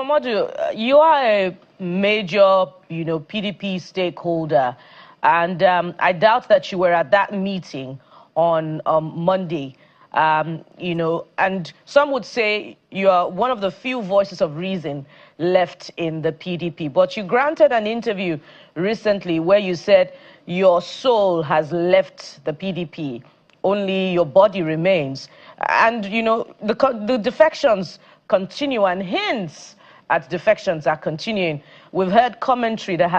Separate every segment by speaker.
Speaker 1: Momodu, you are a major, PDP stakeholder, and I doubt that you were at that meeting on Monday. And some would say you are one of the few voices of reason left in the PDP. But you granted an interview recently where you said your soul has left the PDP, only your body remains. And, the defections continue, and hints at defections are continuing. We've heard commentary that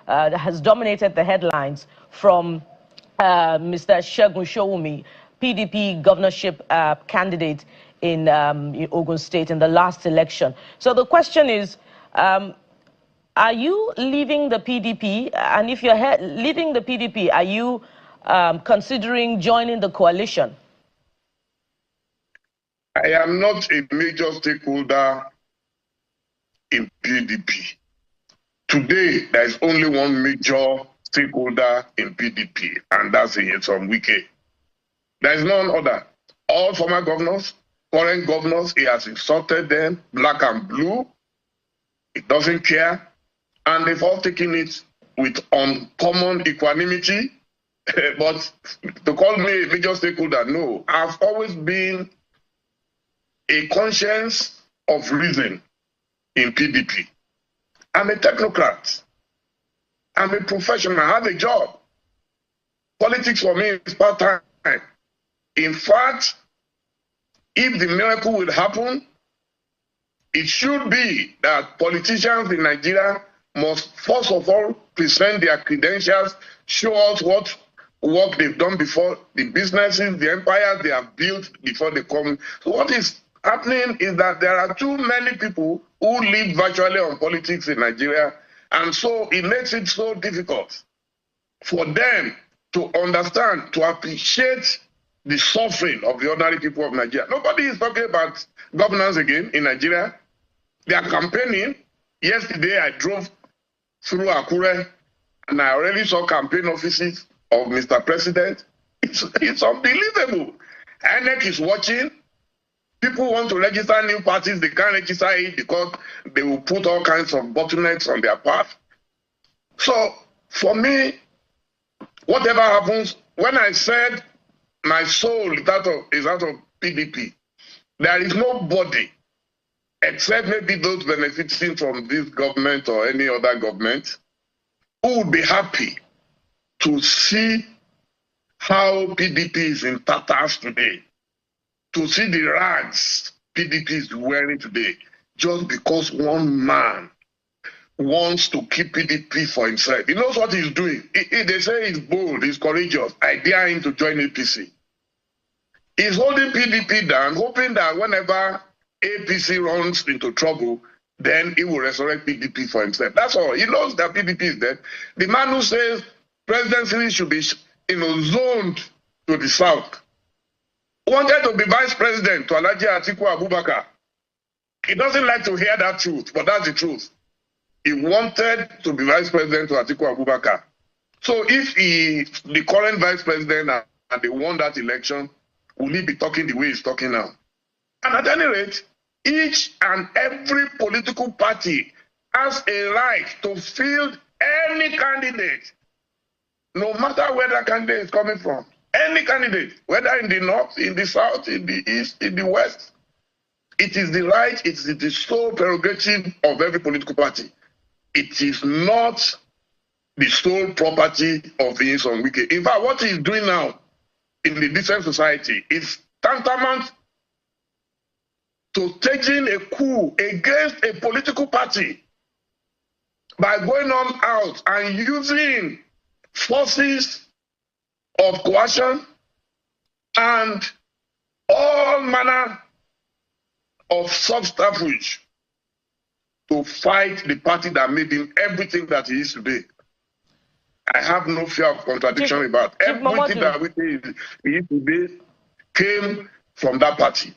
Speaker 1: has dominated the headlines from Mr. Segun Showumi, PDP governorship candidate in Ogun State in the last election. So the question is, are you leaving the PDP? And if you're leaving the PDP, are you considering joining the coalition?
Speaker 2: I am not a major stakeholder in PDP. Today, there is only one major stakeholder in PDP, and that's from Wike. There is none other. All former governors, current governors, he has insulted them, black and blue. He doesn't care. And they've all taken it with uncommon equanimity. But to call me a major stakeholder, no. I've always been a conscience of reason in PDP. I'm a technocrat. I'm a professional. I have a job. Politics for me is part-time. In fact, if the miracle will happen, it should be that politicians in Nigeria must first of all present their credentials, show us what work they've done before, the businesses, the empires they have built before they come. So what is happening is that there are too many people who live virtually on politics in Nigeria, and so it makes it so difficult for them to understand, to appreciate the suffering of the ordinary people of Nigeria. Nobody is talking about governance again in Nigeria. They are campaigning. Yesterday, I drove through Akure, and I already saw campaign offices of Mr. President. It's unbelievable. INEC is watching. People want to register new parties. They can't register it because they will put all kinds of bottlenecks on their path. So, for me, whatever happens, when I said my soul is out of PDP, there is nobody except maybe those benefiting from this government or any other government who would be happy to see how PDP is in tatters today, to see the rags PDP is wearing today, just because one man wants to keep PDP for himself. He knows what he's doing. They say he's bold, he's courageous. I dare him to join APC. He's holding PDP down, hoping that whenever APC runs into trouble, then he will resurrect PDP for himself. That's all. He knows that PDP is dead. The man who says presidency should be zoned to the south wanted to be vice president to Alhaji Atiku Abubakar. He doesn't like to hear that truth, but that's the truth. He wanted to be vice president to Atiku Abubakar. So if the current vice president and they won that election, will he be talking the way he's talking now? And at any rate, each and every political party has a right to field any candidate, no matter where that candidate is coming from. Any candidate, whether in the north, in the south, in the east, in the west. It is the right, it is the sole prerogative of every political party. It is not the sole property of the Nyesom Wike. In fact, what he is doing now in the decent society is tantamount to staging a coup against a political party by going on out and using forces of coercion and all manner of subterfuge to fight the party that made him everything that he is today. I have no fear of contradiction about everything that he is today came from that party.